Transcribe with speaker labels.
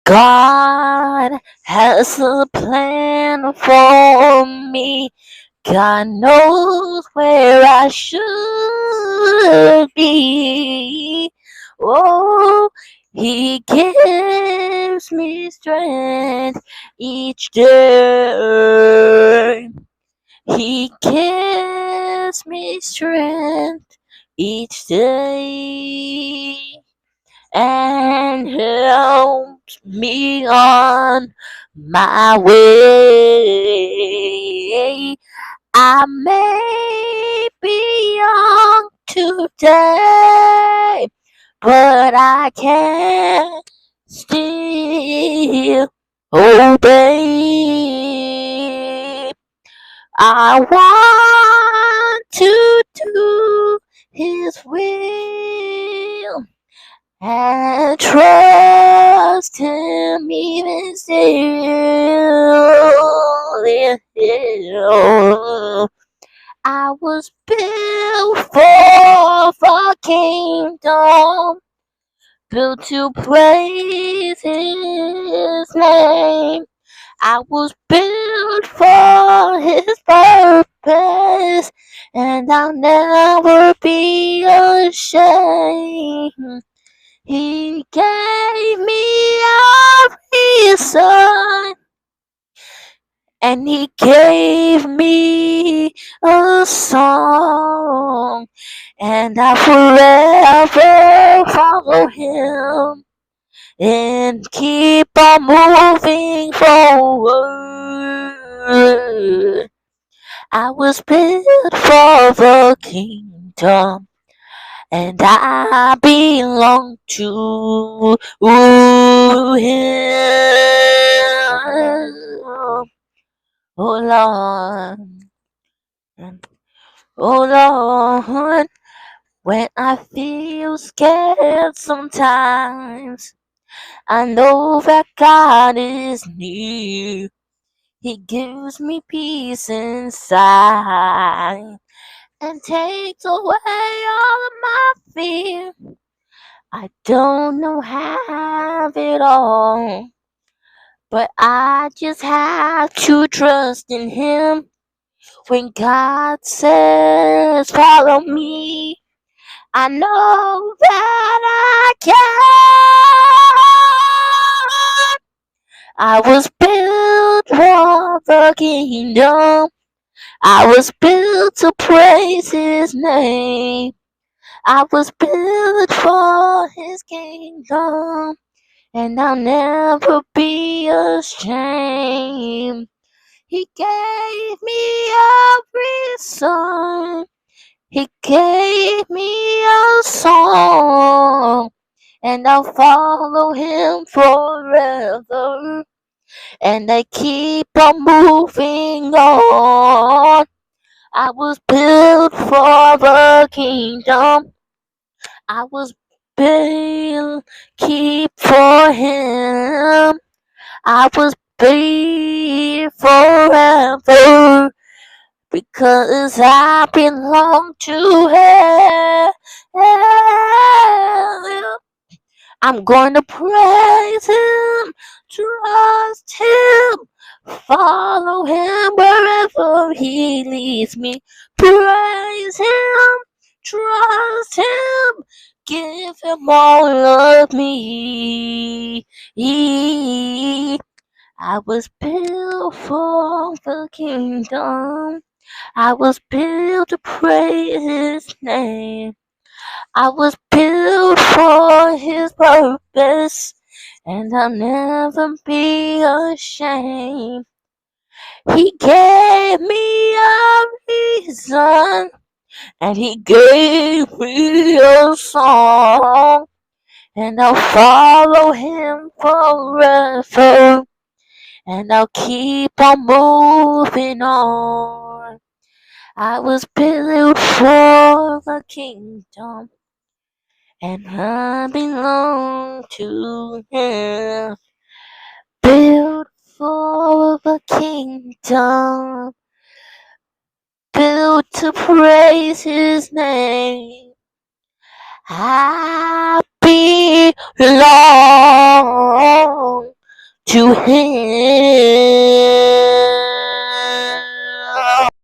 Speaker 1: God has a plan for me. God knows where I should be. Oh, He gives me strength each day. He gives me strength each day and helps me on my way. I may be young today, but I can still obey. I want to do His will and trust Him even still. I was built for the kingdom, built to praise His name. I was built for His purpose, and I'll never be ashamed. He gave me a reason, and He gave me a song, and I forever follow Him and keep on moving forward. I was built for the kingdom, and I belong to Him. Oh Lord, oh Lord, when I feel scared sometimes, I know that God is near. He gives me peace inside and takes away all of my fear. I don't know how it all, but I just have to trust in Him. When God says, follow me, I know that I can. I was built for the kingdom. I was built to praise His name. I was built for His kingdom, and I'll never be ashamed. He gave me a reason. He gave me a song, and I'll follow Him forever. And I keep on moving on. I was built for the kingdom. I was built keep for Him. I was built forever because I belong to Him. I'm going to praise Him, trust Him, follow Him wherever He leads me. Praise Him, trust Him, give Him all of me. I was built for the kingdom. I was built to praise His name. I was built for His purpose, and I'll never be ashamed. He gave me a reason, and He gave me a song, and I'll follow Him forever, and I'll keep on moving on. I was built for the kingdom, and I belong to Him. Built for the kingdom, built to praise His name. I belong to him.